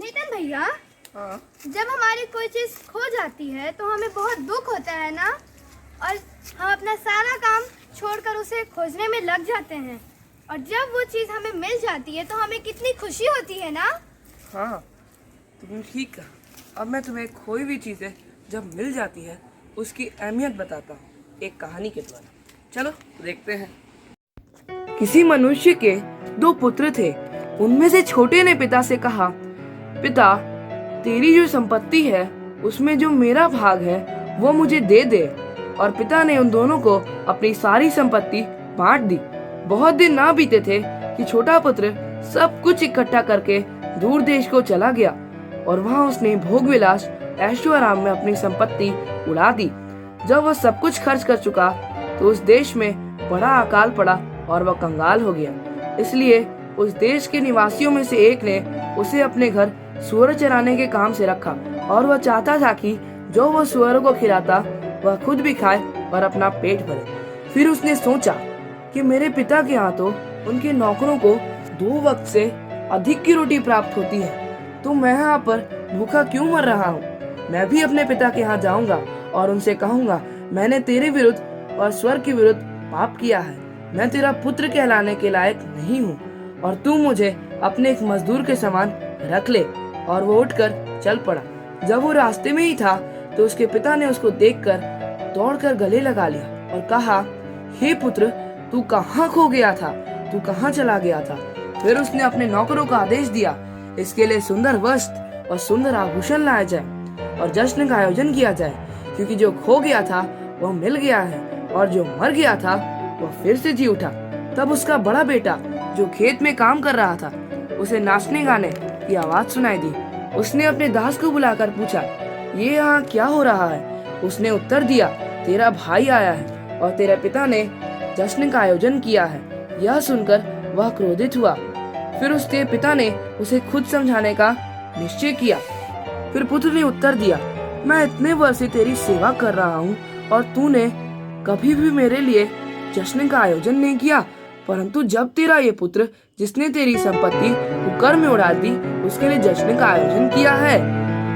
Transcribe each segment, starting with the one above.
नितिन भैया, हाँ। जब हमारी कोई चीज खो जाती है तो हमें बहुत दुख होता है ना, और हम अपना सारा काम छोड़कर उसे खोजने में लग जाते हैं, और जब वो चीज हमें मिल जाती है तो हमें कितनी खुशी होती है ना। हाँ, तुमने ठीक कहा। अब मैं तुम्हें खोई हुई चीज़ें जब मिल जाती है उसकी अहमियत बताता हूँ एक कहानी के द्वारा। चलो देखते हैं। किसी मनुष्य के 2 पुत्र थे। उनमें से छोटे ने पिता से कहा, पिता, तेरी जो संपत्ति है उसमें जो मेरा भाग है वो मुझे दे दे। और पिता ने उन दोनों को अपनी सारी संपत्ति बांट दी। बहुत दिन ना बीते थे कि छोटा पुत्र सब कुछ इकट्ठा करके दूर देश को चला गया और वहां उसने भोग विलास ऐशो आराम में अपनी संपत्ति उड़ा दी। जब वह सब कुछ खर्च कर चुका तो उस देश में बड़ा अकाल पड़ा और वह कंगाल हो गया। इसलिए उस देश के निवासियों में से एक ने उसे अपने घर सूअर चराने के काम से रखा और वह चाहता था कि जो वह सूअरों को खिलाता वह खुद भी खाए और अपना पेट भरे। फिर उसने सोचा कि मेरे पिता के यहाँ तो उनके नौकरों को 2 वक्त से अधिक की रोटी प्राप्त होती है, तो मैं यहाँ पर भूखा क्यों मर रहा हूँ। मैं भी अपने पिता के यहाँ जाऊंगा और उनसे कहूंगा, मैंने तेरे विरुद्ध और स्वर्ग के विरुद्ध पाप किया है। मैं तेरा पुत्र कहलाने के लायक नहीं हूँ और तू मुझे अपने एक मजदूर के समान रख ले। और वो उठकर चल पड़ा। जब वो रास्ते में ही था तो उसके पिता ने उसको देखकर दौड़कर गले लगा लिया और कहा, हे पुत्र, तू कहाँ खो गया था? तू कहाँ चला गया था? फिर उसने अपने नौकरों को आदेश दिया, इसके लिए सुंदर वस्त्र और सुंदर आभूषण लाया जाए और जश्न का आयोजन किया जाए, क्योंकि जो खो गया था वह मिल गया है और जो मर गया था वह फिर से जी उठा। तब उसका बड़ा बेटा जो खेत में काम कर रहा था, उसे नाचने गाने की आवाज सुनाई दी। उसने अपने दास को बुलाकर पूछा, ये यहाँ क्या हो रहा है? उसने उत्तर दिया, तेरा भाई आया है और तेरे पिता ने जश्न का आयोजन किया है। यह सुनकर वह क्रोधित हुआ। फिर उसके पिता ने उसे खुद समझाने का निश्चय किया। फिर पुत्र ने उत्तर दिया, मैं इतने वर्ष से तेरी सेवा कर रहा हूँ और तूने कभी भी मेरे लिए जश्न का आयोजन नहीं किया, परंतु जब तेरा ये पुत्र जिसने तेरी संपत्ति कुकर में उड़ा दी उसके लिए जश्न का आयोजन किया है।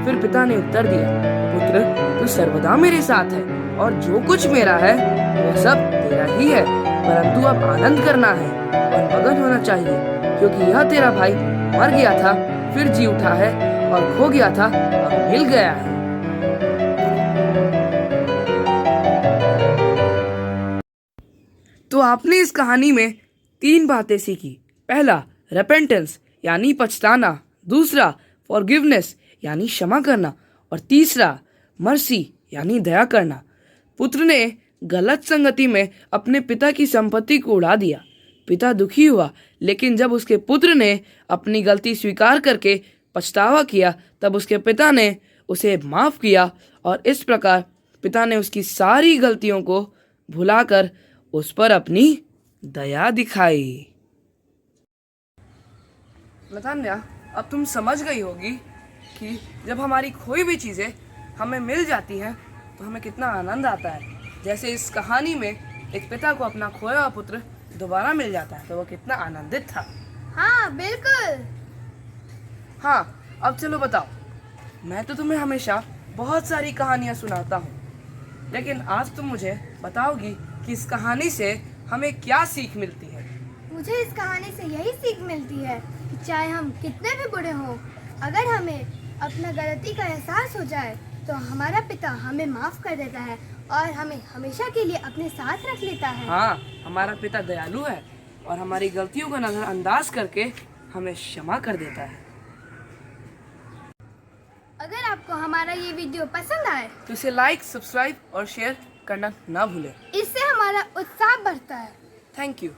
फिर पिता ने उत्तर दिया, पुत्र, तू सर्वदा मेरे साथ है और जो कुछ मेरा है वो सब तेरा ही है, परंतु अब आनंद करना है और मगन होना चाहिए, क्योंकि यह तेरा भाई मर गया था फिर जी उठा है और खो गया था अब मिल गया है। तो आपने इस कहानी में 3 बातें सीखी। पहला, रेपेंटेंस यानी पछताना। दूसरा, फॉरगिवनेस यानी क्षमा करना। और तीसरा, मर्सी यानी दया करना। पुत्र ने गलत संगति में अपने पिता की संपत्ति को उड़ा दिया। पिता दुखी हुआ, लेकिन जब उसके पुत्र ने अपनी गलती स्वीकार करके पछतावा किया तब उसके पिता ने उसे माफ किया और इस प्रकार पिता ने उसकी सारी गलतियों को भुलाकर उस पर अपनी दया दिखाई। नतान्या, अब तुम समझ गई होगी कि जब हमारी खोई हुई चीजें हमें मिल जाती हैं तो हमें कितना आनंद आता है। जैसे इस कहानी में एक पिता को अपना खोया हुआ पुत्र दोबारा मिल जाता है तो वो कितना आनंदित था। हाँ बिल्कुल। हाँ, अब चलो बताओ, मैं तो तुम्हें हमेशा बहुत सारी कहानियां सुनाता हूँ, लेकिन आज तुम मुझे बताओगी कि इस कहानी से हमें क्या सीख मिलती है। मुझे इस कहानी से यही सीख मिलती है कि चाहे हम कितने भी बुरे हों, अगर हमें अपना गलती का एहसास हो जाए तो हमारा पिता हमें माफ कर देता है और हमें हमेशा के लिए अपने साथ रख लेता है। हाँ, हमारा पिता दयालु है और हमारी गलतियों को नजरअंदाज करके हमें क्षमा कर देता है। अगर आपको हमारा ये वीडियो पसंद आए तो इसे लाइक, सब्सक्राइब और शेयर करना ना भूलें। इससे हमारा उत्साह बढ़ता है। Thank you.